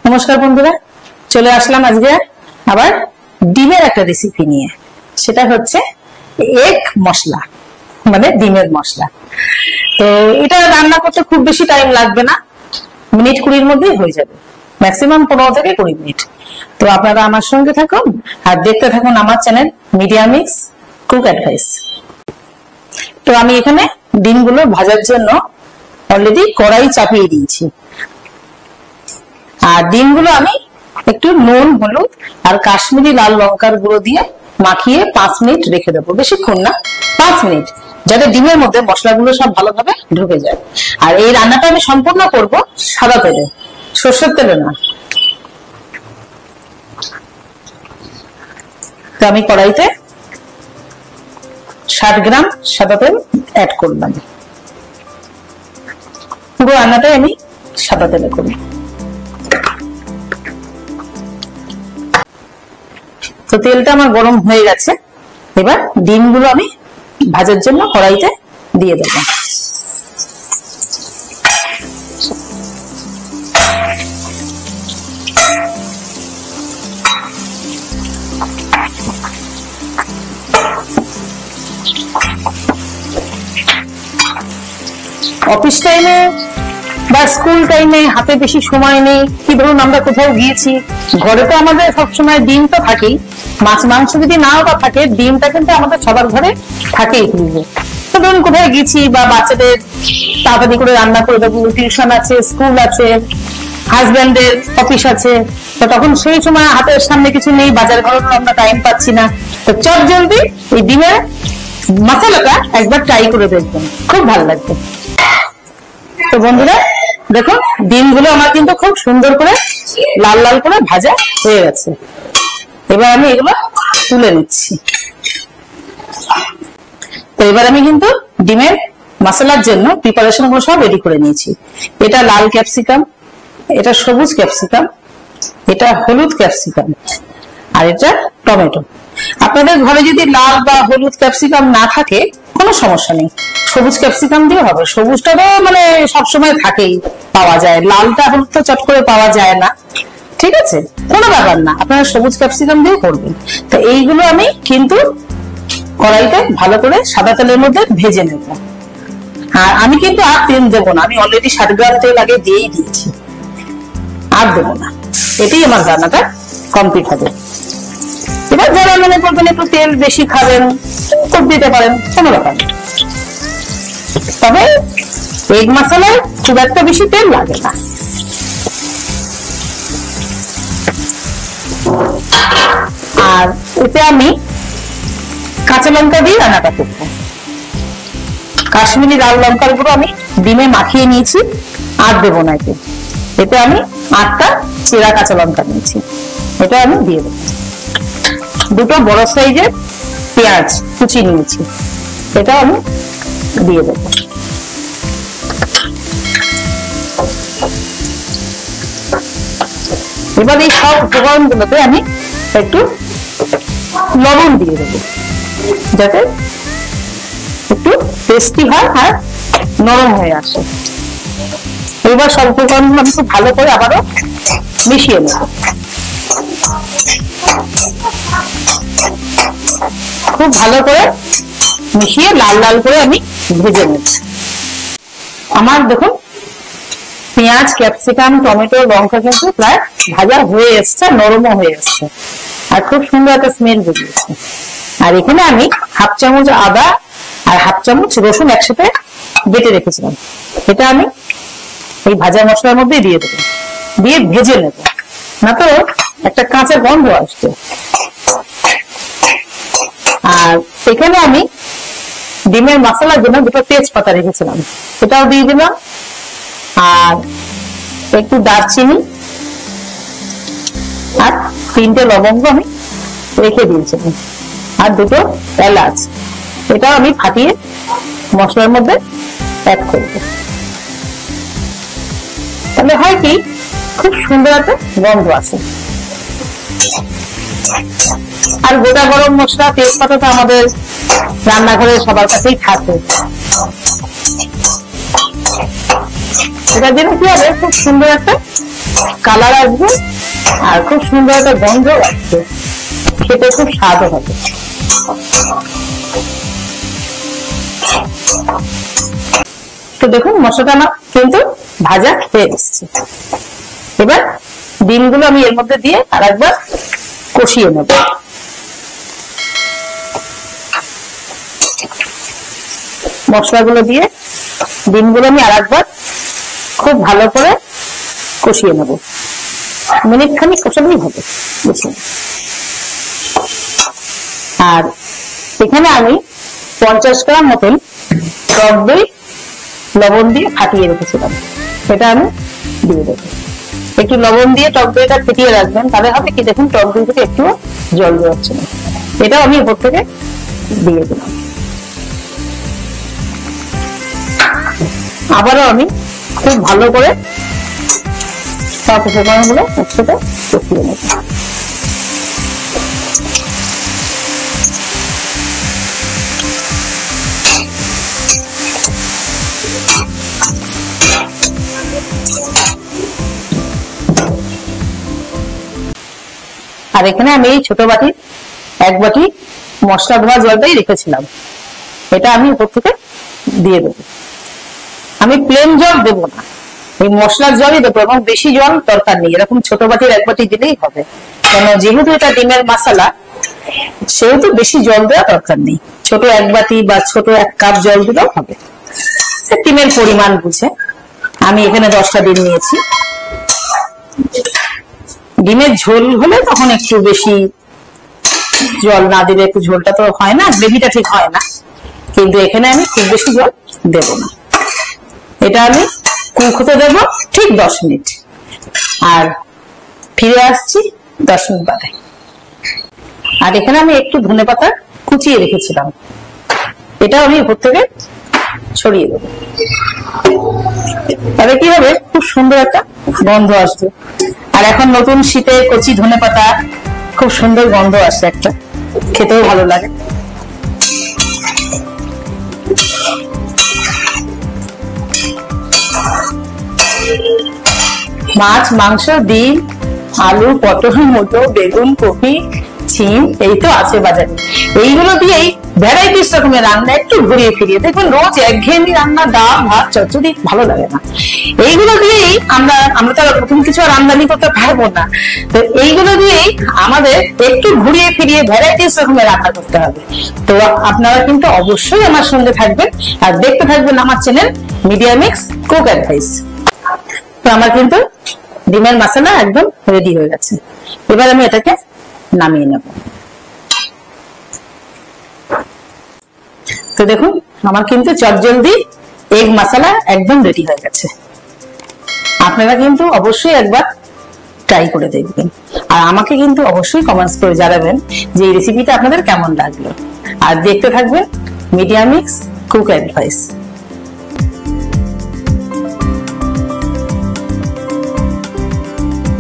নমস্কার বন্ধুরা, চলে আসলাম আজকে আবার ডিমের একটা রেসিপি নিয়ে। সেটা হচ্ছে এগ মশলা, মানে ডিমের মশলা। তো এটা রান্না করতে খুব বেশি টাইম লাগবে না, মিনিট 20 মধ্যেই হয়ে যাবে, ম্যাক্সিমাম 15 থেকে 20 মিনিট। তো আপনারা আমার সঙ্গে থাকুন আর দেখতে থাকুন আমার channel media mix cook advice. তো আমি এখানে ডিমগুলো ভাজার জন্য অলরেডি কড়াই চাপিয়ে দিয়েছি। আর ডিমগুলো আমি একটু নুন, হলুদ আর কাশ্মীরি লাল লঙ্কার গুঁড়ো দিয়ে মাখিয়ে 5 মিনিট রেখে দেবো, বেশিক্ষণ না, 5 মিনিট, যাতে ডিমের মধ্যে মশলাগুলো সব ভালোভাবে ঢুকে যায়। আর এই রান্নাটা আমি সম্পূর্ণ করব সাদা তেলে, সর্ষের তেলে না। তো আমি কড়াইতে 60 গ্রাম সাদা তেল অ্যাড করলাম। পুরো রান্নাটাই আমি সাদা তেলে করি। তো তেলটা আমার গরম হয়ে গেছে, এবার ডিমগুলো আমি ভাজার জন্য কড়াইতে দিয়ে দেব। অফিস টাইমে বা স্কুল টাইমে হাতে বেশি সময় নেই, কি ধরুন আমরা কোথাও গিয়েছি, ঘরে তো আমাদের সবসময় ডিম তো থাকেই, মাছ মাংস যদি নাও বা থাকে, ডিমটা কিন্তু আমাদের সবার ঘরে থাকেই। তো ধরুন কোথায় গেছি বা বাচ্চাদের তাড়াতাড়ি করে রান্না করে দেবো, টিউশন আছে, স্কুল আছে, হাজবেন্ডের অফিস আছে, তো তখন সেই সময় হাতের সামনে কিছু নেই, বাজার ঘরে আমরা টাইম পাচ্ছি না। তো চট জলদি এই ডিমের মশলাটা একবার ট্রাই করে দেখবেন, খুব ভালো লাগবে। তো বন্ধুরা দেখুন, ডিমগুলো আমার কিন্তু খুব সুন্দর করে লাল লাল করে ভাজা হয়ে গেছে। এবার আমি এগুলো তুলে নিচ্ছি। তো এবার আমি কিন্তু ডিমের মশলার জন্য প্রিপারেশন গুলো সব রেডি করে নিয়েছি। এটা লাল ক্যাপসিকাম, এটা সবুজ ক্যাপসিকাম, এটা হলুদ ক্যাপসিকাম, আর এটা টমেটো। আপনাদের ঘরে যদি লাল বা হলুদ ক্যাপসিকাম না থাকে কোনো সমস্যা নেই, সবুজ ক্যাপসিকাম দিয়ে হবে। সবুজটা তো মানে সবসময় থাকেই, পাওয়া যায়, লালটা হলুদ তো চট করে পাওয়া যায় না, ঠিক আছে, কোনো ব্যাপার না, আপনারা সবুজ ক্যাপসিকাম দিয়ে করবেন। তো এইগুলো আমি কিন্তু কড়াইতে ভালো করে সাদা তেলের মধ্যে ভেজে নেব। আর আমি কিন্তু আর তেল দেবো না, আমি অলরেডি 60 গ্রাম তেল আগে দিয়েই দিয়েছি, আর দেবো না। এটাই আমার রান্নাটা কমপ্লিট হবে। এবার যারা মনে করবেন একটু তেল বেশি খাবেন, করে দিতে পারেন, কোনো ব্যাপার না। তবে এগ মশলায় খুব একটা বেশি তেল লাগে না। আর এতে আমি কাঁচা লঙ্কা দিয়ে রান্নাটা করবো। কাশ্মীরি লাল লঙ্কার গুঁড়ো আমি ডিমে মাখিয়ে নিয়েছি, আর দেবো না এতে। এতে আমি 8টা চেরা কাঁচা লঙ্কা নিয়েছি, এটা আমি দিয়ে দেবো। 2টো বড় সাইজের পেঁয়াজ কুচি নিয়েছি, এটা আমি দিয়ে দেবো। এবার এই সব উপকরণগুলোতে আমি একটু লবণ দিয়ে দেবো, যাতে একটু টেস্টি হয় আর নরম হয়ে আসে। এবার সব উপকরণগুলো আমি খুব ভালো করে আবারও মিশিয়ে নেব। খুব ভালো করে মিশিয়ে লাল লাল করে আমি ভেজে নেব। আমার দেখুন পেঁয়াজ, ক্যাপসিকাম, টমেটো, লঙ্কা কিন্তু প্রায় ভাজা হয়ে এসছে, নরমও হয়ে এসছে, আর খুব সুন্দর একটা স্মেল বেরিয়েছে। আর এখানে আমি 1/2 চামচ আদা আর 1/2 চামচ রসুন একসাথে বেটে রেখেছিলাম, এটা আমি এই ভাজা মশলার মধ্যে দিয়ে দেবো, দিয়ে ভেজে নেব, না তো একটা কাঁচা গন্ধ আসছে। আর এখানে আমি ডিমের মশলার জন্য 2টো তেজপাতা রেখেছিলাম, সেটাও দিয়ে দিলাম। আর একটু দারচিনি আর 3টে লবঙ্গ আমি রেখে দিয়েছিলাম, আর 2টো এলাচ, এটাও আমি ফাটিয়ে মশলার মধ্যে অ্যাড করব। তাহলে হয় কি, খুব সুন্দর একটা গন্ধ আসে। আর গোটা গরম মশলা, তেজপাতা তো আমাদের রান্নাঘরে সবার কাছেই থাকে, এটার জন্য কি হবে, খুব সুন্দর একটা কালার আসবে আর খুব সুন্দর একটা গন্ধ আসবে, খেতে খুব স্বাদও হবে। তো দেখুন মশলাটা আমার কিন্তু ভাজা হয়ে এসছে। এবার ডিমগুলো আমি এর মধ্যে দিয়ে আর একবার কষিয়ে নেব। মশলাগুলো দিয়ে ডিমগুলো আমি আর একবার খুব ভালো করে কষিয়ে নেব, মিনিট খানিক কষালেই হবে বেশি। আর এখানে আমি 50 গ্রাম মতন টক দই লবণ দিয়ে ফাটিয়ে রেখেছিলাম, সেটা আমি দিয়ে দেবো। একটু লবণ দিয়ে টক দইটা ফেটিয়ে রাখবেন, তাহলে হবে কি দেখুন টক দই থেকে একটু জল বেরোচ্ছে না। এটাও আমি উপর থেকে দিয়ে দিলাম। আবারও আমি খুব ভালো করে সব উপকরণগুলো একসাথে কষিয়ে নেব। আর এখানে আমি এই ছোট বাটি 1 বাটি মশলা ধোয়া জলটাই রেখেছিলাম, এটা আমি উপর থেকে দিয়ে দেবো। আমি প্লেন জল দেবো না, এই মশলার জলই দেবো, এবং বেশি জল দরকার নেই। এরকম ছোট বাটির 1 বাটি দিলেই হবে, কেন যেহেতু এটা ডিমের মশলা সেহেতু বেশি জল দেওয়া দরকার নেই। ছোট 1 বাটি বা ছোট 1 কাপ জল দিলেও হবে, ডিমের পরিমাণ বুঝে। আমি এখানে 10টা ডিম নিয়েছি। ডিমের ঝোল হলে তখন একটু বেশি জল না দিলে একটু ঝোলটা তো হয় না, গ্রেভিটা ঠিক হয় না, কিন্তু এখানে আমি খুব বেশি জল দেব না। এটা আমি কুক হতে দেবো ঠিক 10 মিনিট, আর ফিরে আসছি 10 মিনিট বাদে। আর এখানে আমি একটু ধনেপাতা কুচিয়ে রেখেছিলাম, এটা আমি উপর থেকে ছড়িয়ে দেবো। তাহলে কি হবে, খুব সুন্দর একটা গন্ধ আসবে। আর এখন নতুন শীতে কচি ধনেপাতা খুব সুন্দর গন্ধ আসছে, একটা খেতেও ভালো লাগে। মাছ, মাংস, ডিম, আলু, পটল, মটর, বেগুন, কপি, সিম এই তো আছে বাজারে। এইগুলো দিয়েই ভ্যারাইটিস রকমের রান্না একটু ঘুরিয়ে ফিরিয়ে দেখবেন, রোজ একঘেয়েমি রান্না ডাল ভাত চচ্চড়ি ভালো লাগে না। এইগুলো দিয়েই আমরা তো নতুন কিছু আমদানি করতে পারবো না, তো এইগুলো দিয়েই আমাদের একটু ঘুরিয়ে ফিরিয়ে ভ্যারাইটিস রকমের রান্না করতে হবে। তো আপনারা কিন্তু অবশ্যই আমার সঙ্গে থাকবেন আর দেখতে থাকবেন আমার channel media mix cook advice. তো আমার কিন্তু ডিমের মশলা একদম রেডি হয়ে গেছে। এবার আমি এটাকে নামিয়ে নেব। তো দেখুন আমার কিন্তু চটজলদি এগ মশলা একদম রেডি হয়ে গেছে। আপনারা কিন্তু অবশ্যই একবার ট্রাই করে দেখবেন, আর আমাকে কিন্তু অবশ্যই কমেন্টস করে জানাবেন যে এই রেসিপিটা আপনাদের কেমন লাগলো। আর দেখতে থাকবেন মিডিয়া মিক্স কুক অ্যাডভাইস।